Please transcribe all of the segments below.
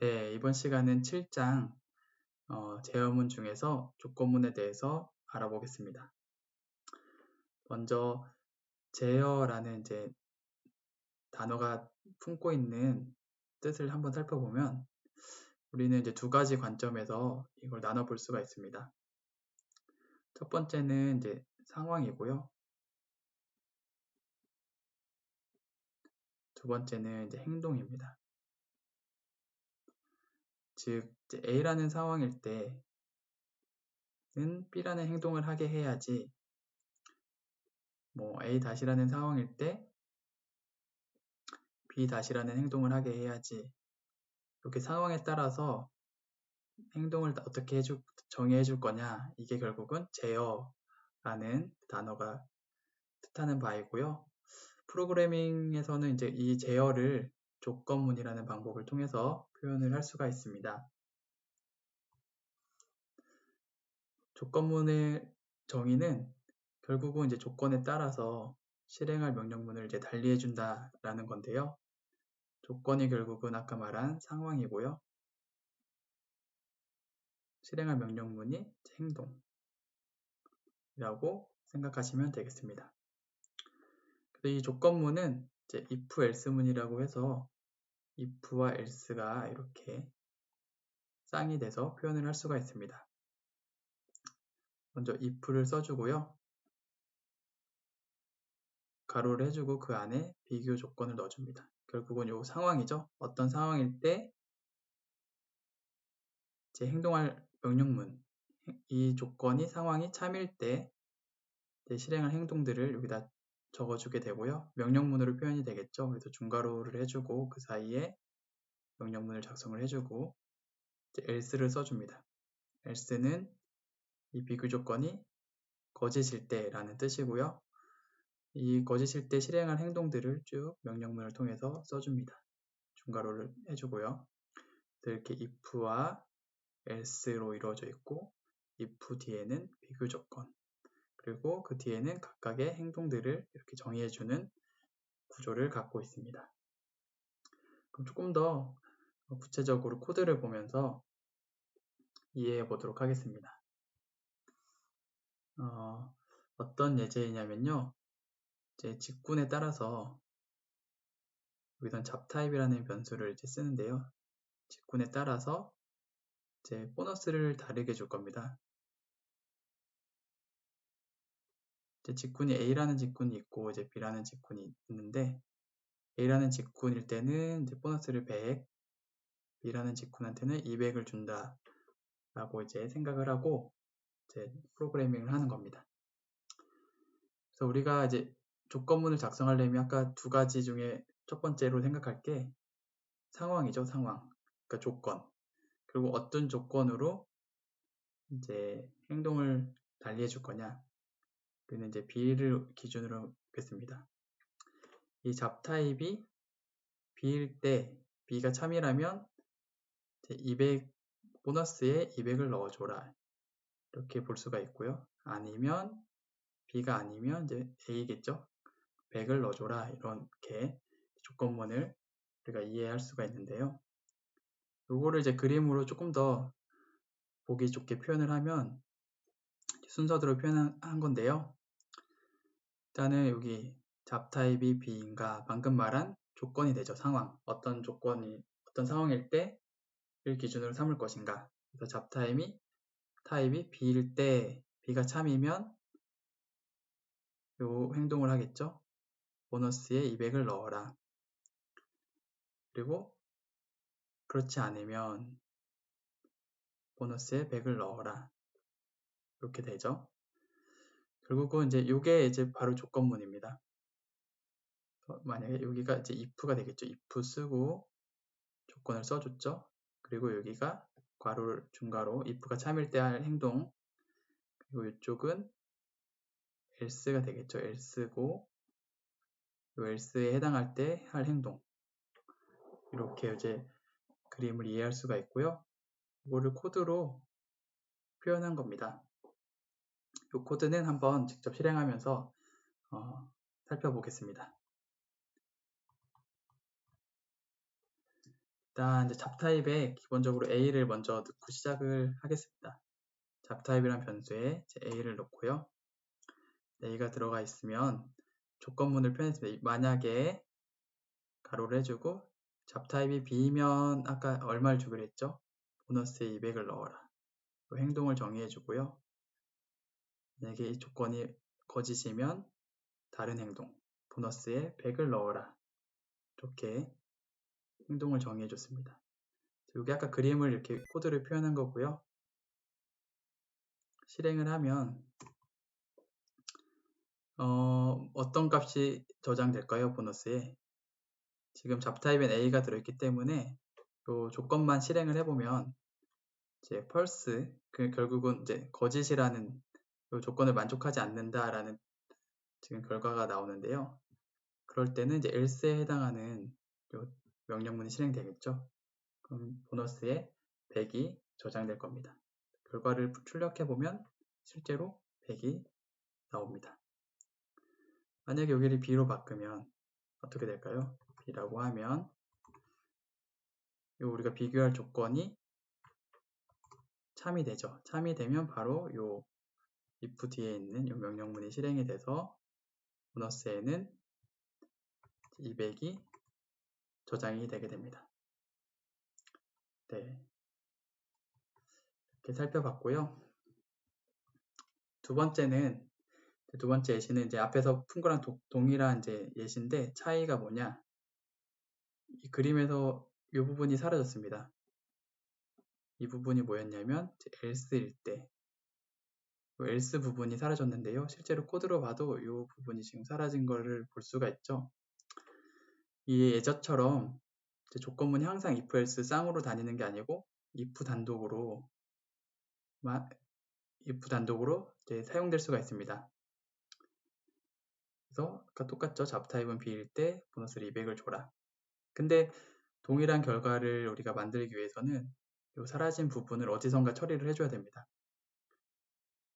네, 이번 시간은 7장 제어문 중에서 조건문에 대해서 알아보겠습니다. 먼저 제어라는 이제 단어가 품고 있는 뜻을 한번 살펴보면 우리는 이제 두 가지 관점에서 이걸 나눠볼 수가 있습니다. 첫 번째는 이제 상황이고요. 두 번째는 이제 행동입니다. 즉 이제 A라는 상황일 때는 B라는 행동을 하게 해야지 A-라는 상황일 때 B-라는 행동을 하게 해야지 이렇게 상황에 따라서 행동을 어떻게 정의해 줄 거냐, 이게 결국은 제어라는 단어가 뜻하는 바이고요. 프로그래밍에서는 이제 이 제어를 조건문이라는 방법을 통해서 표현을 할 수가 있습니다. 조건문의 정의는 결국은 이제 조건에 따라서 실행할 명령문을 이제 달리해 준다라는 건데요. 조건이 결국은 아까 말한 상황이고요. 실행할 명령문이 행동이라고 생각하시면 되겠습니다. 이 조건문은 이제 if, else문이라고 해서 if와 else가 이렇게 쌍이 돼서 표현을 할 수가 있습니다. 먼저 if를 써주고요. 가로를 해주고 그 안에 비교 조건을 넣어줍니다. 결국은 이 상황이죠. 어떤 상황일 때 제 행동할 명령문, 이 조건이 상황이 참일 때 실행할 행동들을 여기다 적어주게 되고요. 명령문으로 표현이 되겠죠. 그래서 중괄호를 해주고 그 사이에 명령문을 작성을 해주고 else를 써줍니다. else는 이 비교 조건이 거짓일 때라는 뜻이고요. 이 거짓일 때 실행할 행동들을 쭉 명령문을 통해서 써줍니다. 중괄호를 해주고요. 이렇게 if와 else로 이루어져 있고 if 뒤에는 비교 조건, 그리고 그 뒤에는 각각의 행동들을 이렇게 정의해주는 구조를 갖고 있습니다. 그럼 조금 더 구체적으로 코드를 보면서 이해해 보도록 하겠습니다. 어떤 예제이냐면요. 이제 직군에 따라서 여기선 잡타입이라는 변수를 이제 쓰는데요. 직군에 따라서 이제 보너스를 다르게 줄 겁니다. 이제 직군이 A라는 직군이 있고 이제 B라는 직군이 있는데 A라는 직군일 때는 이제 보너스를 100, B라는 직군한테는 200을 준다 라고 이제 생각을 하고 이제 프로그래밍을 하는 겁니다. 그래서 우리가 이제 조건문을 작성하려면 아까 두 가지 중에 첫 번째로 생각할 게 상황이죠, 상황. 그러니까 조건. 그리고 어떤 조건으로 이제 행동을 달리해 줄 거냐. 그는 이제 B를 기준으로 보겠습니다. 이 잡타입이 B일 때 B가 참이라면 200 보너스에 200을 넣어줘라. 이렇게 볼 수가 있고요. 아니면 B가 아니면 이제 A겠죠. 100을 넣어줘라. 이렇게 조건문을 우리가 이해할 수가 있는데요. 요거를 이제 그림으로 조금 더 보기 좋게 표현을 하면 순서대로 표현한 건데요. 일단은 여기 잡타입이 B인가 방금 말한 조건이 되죠. 상황. 어떤 상황일 때를 기준으로 삼을 것인가. 그래서 잡타입이 B일 때 B가 참이면 요 행동을 하겠죠. 보너스에 200을 넣어라. 그리고 그렇지 않으면 보너스에 100을 넣어라. 이렇게 되죠. 결국은 이제 이게 이제 바로 조건문입니다. 만약에 여기가 이제 if가 되겠죠. if 쓰고 조건을 써줬죠. 그리고 여기가 괄호 중괄호 if가 참일 때 할 행동, 그리고 이쪽은 else가 되겠죠. else고 else에 해당할 때 할 행동. 이렇게 이제 그림을 이해할 수가 있고요. 이거를 코드로 표현한 겁니다. 이 코드는 한번 직접 실행하면서 살펴보겠습니다. 일단 이제 잡타입에 기본적으로 a를 먼저 넣고 시작을 하겠습니다. 잡타입이란 변수에 a를 넣고요. a가 들어가 있으면 조건문을 표현했습니다. 만약에 가로를 해주고 잡타입이 b면 아까 얼마를 주기로 했죠? 보너스에 200을 넣어라. 행동을 정의해주고요. 만약에 이 조건이 거짓이면 다른 행동, 보너스에 100을 넣어라. 이렇게 행동을 정의해줬습니다. 여기 아까 그림을 이렇게 코드를 표현한 거고요. 실행을 하면 어떤 값이 저장될까요? 보너스에 지금 잡타입엔 a가 들어있기 때문에 이 조건만 실행을 해보면 이제 false 결국은 이제 거짓이라는 이 조건을 만족하지 않는다라는 지금 결과가 나오는데요. 그럴 때는 이제 else에 해당하는 이 명령문이 실행되겠죠. 그럼 보너스에 100이 저장될 겁니다. 결과를 출력해 보면 실제로 100이 나옵니다. 만약에 여기를 b로 바꾸면 어떻게 될까요? b라고 하면 우리가 비교할 조건이 참이 되죠. 참이 되면 바로 요 if 뒤에 있는 요 명령문이 실행이 돼서 보너스에는 200이 저장이 되게 됩니다. 네, 이렇게 살펴봤고요. 두 번째 예시는 이제 앞에서 푼 거랑 동일한 이제 예시인데 차이가 뭐냐? 이 그림에서 이 부분이 사라졌습니다. 이 부분이 뭐였냐면 else일 때 else 부분이 사라졌는데요. 실제로 코드로 봐도 이 부분이 지금 사라진 거를 볼 수가 있죠. 이 예저처럼 조건문이 항상 if else 쌍으로 다니는 게 아니고 if 단독으로 이제 사용될 수가 있습니다. 그래서 아까 똑같죠. 잡타입은 b일 때 보너스를 200을 줘라. 근데 동일한 결과를 우리가 만들기 위해서는 이 사라진 부분을 어디선가 처리를 해줘야 됩니다.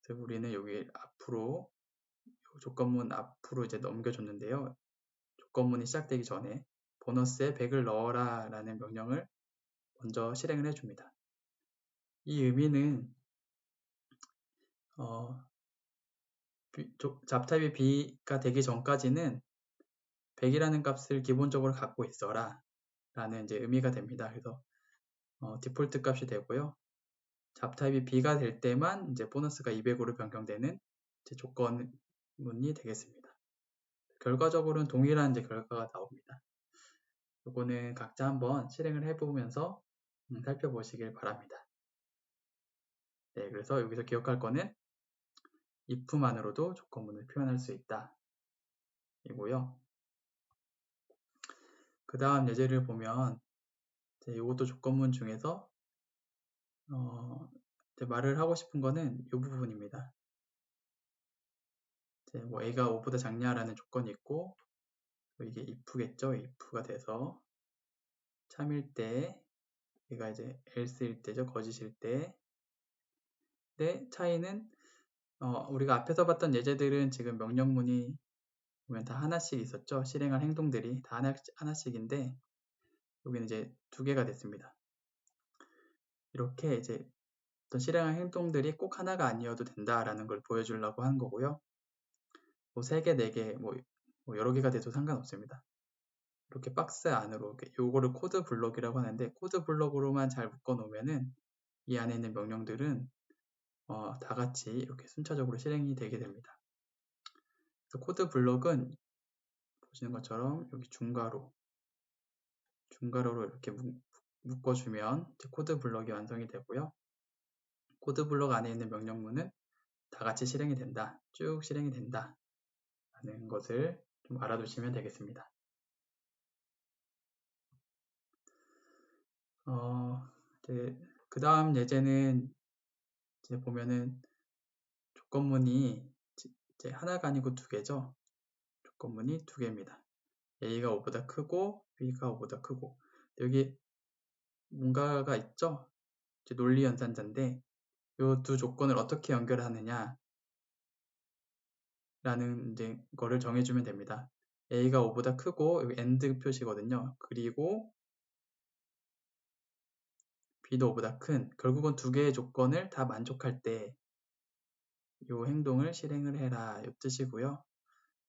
그래서 우리는 여기 앞으로 조건문 앞으로 이제 넘겨줬는데요. 조건문이 시작되기 전에 보너스에 100을 넣어라 라는 명령을 먼저 실행을 해줍니다. 이 의미는 잡타입이 b가 되기 전까지는 100이라는 값을 기본적으로 갖고 있어라 라는 이제 의미가 됩니다. 그래서 디폴트 값이 되고요. 잡타입이 b가 될 때만 이제 보너스가 200으로 변경되는 이제 조건문이 되겠습니다. 결과적으로는 동일한 이제 결과가 나옵니다. 이거는 각자 한번 실행을 해보면서 살펴보시길 바랍니다. 네, 그래서 여기서 기억할 거는 if만으로도 조건문을 표현할 수 있다 이고요. 그 다음 예제를 보면 이것도 조건문 중에서 말을 하고 싶은 거는 이 부분입니다. 뭐 a가 5보다 작냐라는 조건이 있고 이게 if겠죠. if가 돼서 참일 때 얘가 이제 else일 때죠. 거짓일 때. 근데 차이는 우리가 앞에서 봤던 예제들은 지금 명령문이 보면 다 하나씩 있었죠. 실행할 행동들이 다 하나씩인데 여기는 이제 두 개가 됐습니다. 이렇게 이제 어떤 실행할 행동들이 꼭 하나가 아니어도 된다라는 걸 보여주려고 하는 거고요. 뭐 3개, 4개, 뭐 여러 개가 돼도 상관없습니다. 이렇게 박스 안으로 요거를 코드 블록이라고 하는데 코드 블록으로만 잘 묶어 놓으면은 이 안에 있는 명령들은 다 같이 이렇게 순차적으로 실행이 되게 됩니다. 그래서 코드 블록은 보시는 것처럼 여기 중괄호로 이렇게 묶어주면 코드 블록이 완성이 되고요. 코드 블록 안에 있는 명령문은 다 같이 실행이 된다. 쭉 실행이 된다. 라는 것을 좀 알아두시면 되겠습니다. 그 다음 예제는 이제 보면은 조건문이 이제 하나가 아니고 두 개죠. 조건문이 두 개입니다. a가 5보다 크고 b가 5보다 크고 여기 뭔가가 있죠. 이제 논리 연산자인데 이 두 조건을 어떻게 연결하느냐 라는 이제 거를 정해주면 됩니다. a가 5보다 크고 여기 and 표시거든요. 그리고 B도 O보다 큰, 결국은 두 개의 조건을 다 만족할 때 이 행동을 실행을 해라 이 뜻이고요.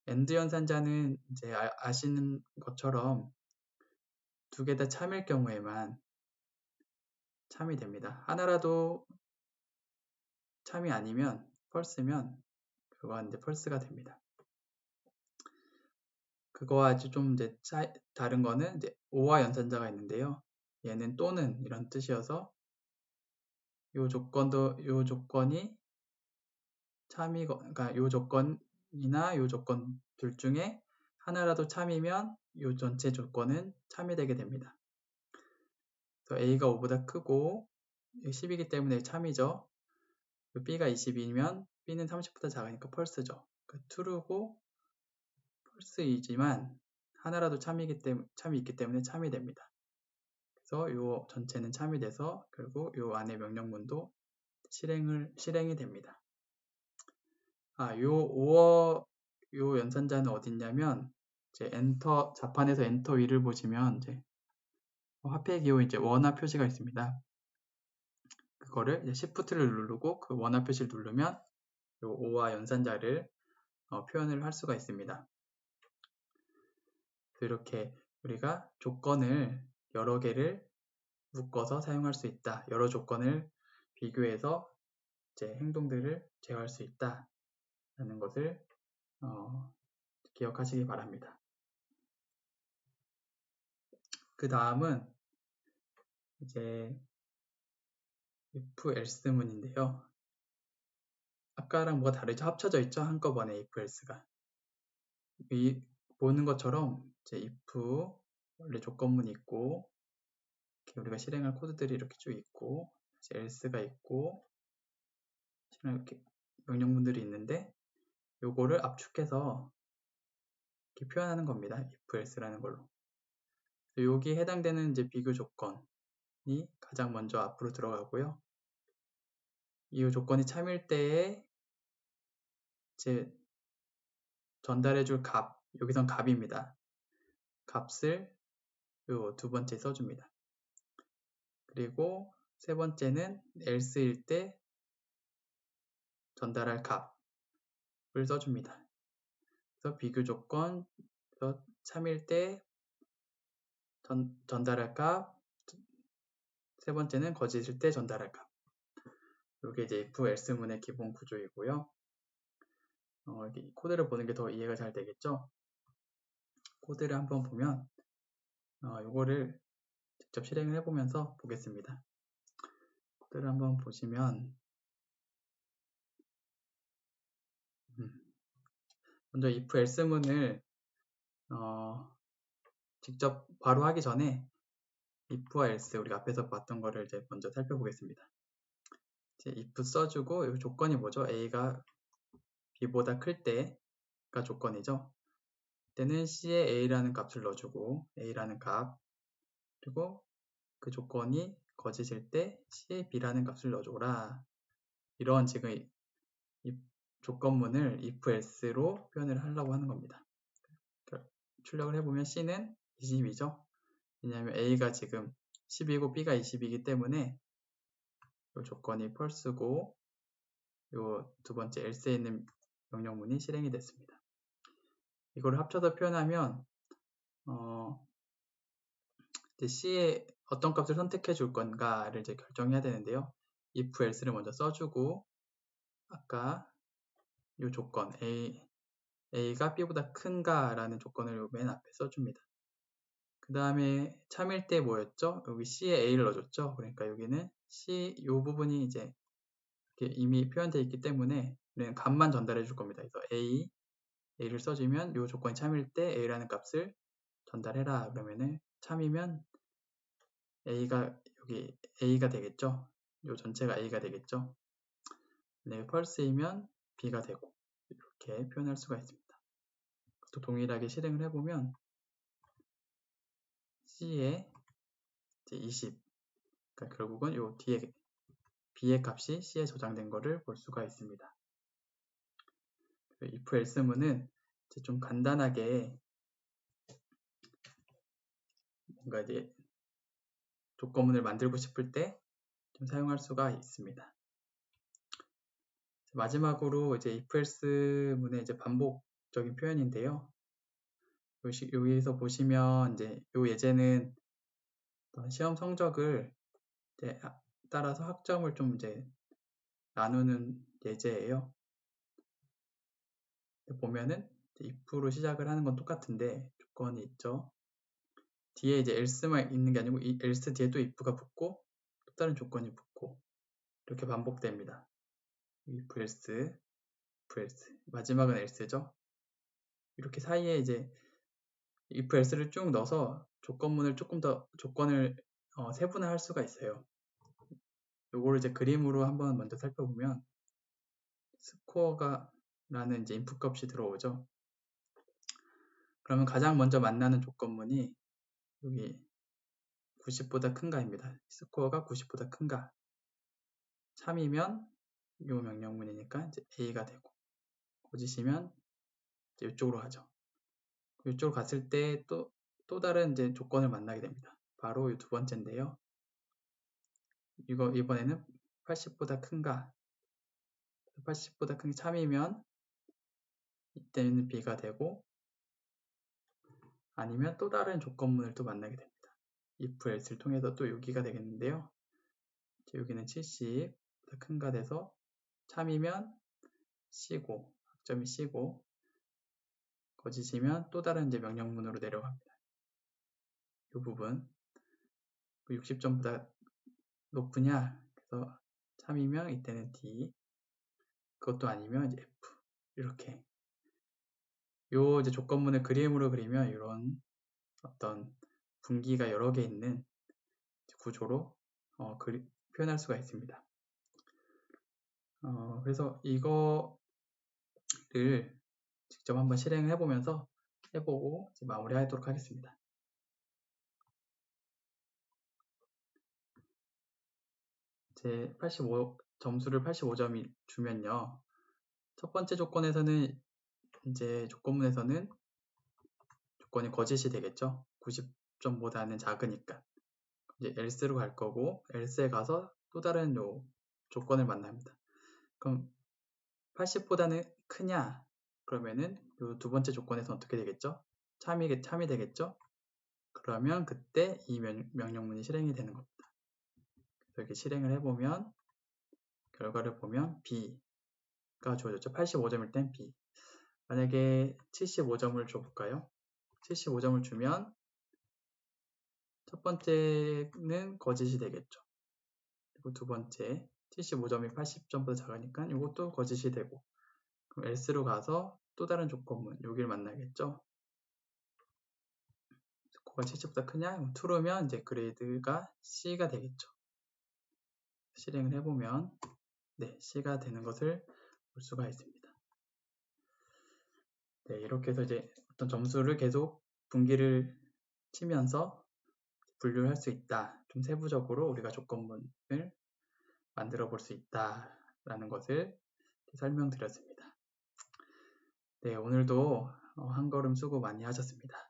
AND 연산자는 이제 아시는 것처럼 두 개 다 참일 경우에만 참이 됩니다. 하나라도 참이 아니면 false면 그건 이제 false가 됩니다. 그거와 아주 좀 이제 다른 거는 이제 O와 연산자가 있는데요. 얘는 또는 이런 뜻이어서 요 조건이 그러니까 요 조건이나 요 조건 둘 중에 하나라도 참이면 요 전체 조건은 참이 되게 됩니다. 그래서 A가 5보다 크고 10이기 때문에 참이죠. B가 20이면 B는 30보다 작으니까 false죠. 그러니까 true고 false이지만 하나라도 참이 있기 때문에 참이 됩니다. 그래서 요 전체는 참이 돼서 결국 요 안에 명령문도 실행이 됩니다. 요 연산자는 어디 있냐면 이제 엔터 자판에서 엔터 위를 보시면 이제 화폐 기호 이제 원화 표시가 있습니다. 그거를 이제 Shift를 누르고 그 원화 표시를 누르면 요 O와 연산자를 표현을 할 수가 있습니다. 이렇게 우리가 조건을 여러 개를 묶어서 사용할 수 있다. 여러 조건을 비교해서 이제 행동들을 제어할 수 있다. 라는 것을 기억하시기 바랍니다. 그 다음은 이제 if else문인데요. 아까랑 뭐가 다르죠? 합쳐져 있죠? 한꺼번에 if else가. 보는 것처럼 이제 if 원래 조건문이 있고 이렇게 우리가 실행할 코드들이 이렇게 쭉 있고 이제 else가 있고 이렇게 명령문들이 있는데 요거를 압축해서 이렇게 표현하는 겁니다. if else라는 걸로. 여기에 해당되는 이제 비교 조건이 가장 먼저 앞으로 들어가고요. 이 조건이 참일 때에 이제 전달해줄 값, 여기선 값입니다. 값을 요 두 번째 써줍니다. 그리고 세 번째는 else일 때 전달할 값을 써줍니다. 그래서 비교 조건, 참일 때 전달할 값, 세 번째는 거짓일 때 전달할 값. 이게 이제 if else문의 기본 구조이고요. 코드를 보는 게 더 이해가 잘 되겠죠? 코드를 한번 보면 이거를 직접 실행을 해보면서 보겠습니다. 코드를 한번 보시면 먼저 if else문을 직접 바로 하기 전에 if와 else 우리가 앞에서 봤던 거를 이제 먼저 살펴보겠습니다. 이제 if 써주고 이 조건이 뭐죠? a가 b보다 클 때가 조건이죠. 그때는 c에 a라는 값을 넣어주고 a라는 값 그리고 그 조건이 거짓일 때 c에 b라는 값을 넣어줘라. 이런 지금 이 조건문을 if else로 표현을 하려고 하는 겁니다. 출력을 해보면 c는 20이죠. 왜냐하면 a가 지금 10이고 b가 20이기 때문에 이 조건이 false고 이 두 번째 else에 있는 명령문이 실행이 됐습니다. 이걸 합쳐서 표현하면 이제 C에 어떤 값을 선택해 줄 건가를 이제 결정해야 되는데요. if else를 먼저 써주고 아까 이 조건 A가 B보다 큰가 라는 조건을 맨 앞에 써줍니다. 그 다음에 참일 때 뭐였죠? 여기 C에 A를 넣어줬죠. 그러니까 여기는 C 이 부분이 이제 이렇게 이미 표현되어 있기 때문에 우리는 값만 전달해 줄 겁니다. 그래서 A를 써주면 이 조건이 참일 때 A라는 값을 전달해라. 그러면은 참이면 여기 A가 되겠죠. 이 전체가 A가 되겠죠. 네, false이면 B가 되고 이렇게 표현할 수가 있습니다. 또 동일하게 실행을 해보면 C에 20 그러니까 결국은 이 뒤에 B의 값이 C에 저장된 것을 볼 수가 있습니다. if else문은 좀 간단하게 뭔가 이제 조건문을 만들고 싶을 때 좀 사용할 수가 있습니다. 마지막으로 이제 if else 문의 이제 반복적인 표현인데요. 여기서 보시면 이제 요 예제는 시험 성적을 이제 따라서 학점을 좀 이제 나누는 예제예요. 보면은 if로 시작을 하는 건 똑같은데 조건이 있죠. 뒤에 이제 else만 있는 게 아니고 이 else 뒤에 또 if가 붙고 또 다른 조건이 붙고 이렇게 반복됩니다. if else, if else 마지막은 else죠. 이렇게 사이에 이제 if else를 쭉 넣어서 조건문을 조금 더 조건을 세분화할 수가 있어요. 요거를 이제 그림으로 한번 먼저 살펴보면 스코어가 라는 이제 인풋 값이 들어오죠. 그러면 가장 먼저 만나는 조건문이 여기 90보다 큰가입니다. 스코어가 90보다 큰가. 참이면 요 명령문이니까 이제 A가 되고 거짓이면 이제 이쪽으로 가죠. 이쪽으로 갔을 때 또 다른 이제 조건을 만나게 됩니다. 바로 이 두 번째인데요. 이번에는 80보다 큰가. 80보다 큰 참이면 이때는 B가 되고 아니면 또 다른 조건문을 또 만나게 됩니다. if else를 통해서 또 여기가 되겠는데요. 여기는 70보다 큰가 돼서 참이면 C고 학점이 C고 거짓이면 또 다른 이제 명령문으로 내려갑니다. 이 부분 60점보다 높으냐 그래서 참이면 이때는 D 그것도 아니면 이제 F 이렇게 요 이제 조건문을 그림으로 그리면 이런 어떤 분기가 여러 개 있는 구조로 표현할 수가 있습니다. 그래서 이거를 직접 한번 실행을 해보면서 해보고 이제 마무리하도록 하겠습니다. 제 점수를 85점이 주면요. 첫 번째 조건에서는 이제 조건문에서는 조건이 거짓이 되겠죠. 90점보다는 작으니까. 이제 else로 갈 거고 else에 가서 또 다른 요 조건을 만납니다. 그럼 80보다는 크냐? 그러면은 요 두 번째 조건에서 어떻게 되겠죠? 참이 되겠죠? 그러면 그때 이 명령문이 실행이 되는 겁니다. 그래서 이렇게 실행을 해보면 결과를 보면 B가 주어졌죠. 85점일 땐 B. 만약에 75점을 줘볼까요? 75점을 주면 첫 번째는 거짓이 되겠죠. 그리고 두 번째 75점이 80점보다 작으니까 이것도 거짓이 되고 그럼 else로 가서 또 다른 조건문 여기를 만나겠죠. 스코어가 70보다 크냐? true면 이제 그레이드가 C가 되겠죠. 실행을 해보면 네, C가 되는 것을 볼 수가 있습니다. 네, 이렇게 해서 이제 어떤 점수를 계속 분기를 치면서 분류를 할 수 있다. 좀 세부적으로 우리가 조건문을 만들어 볼 수 있다라는 것을 설명드렸습니다. 네, 오늘도 한 걸음 수고 많이 하셨습니다.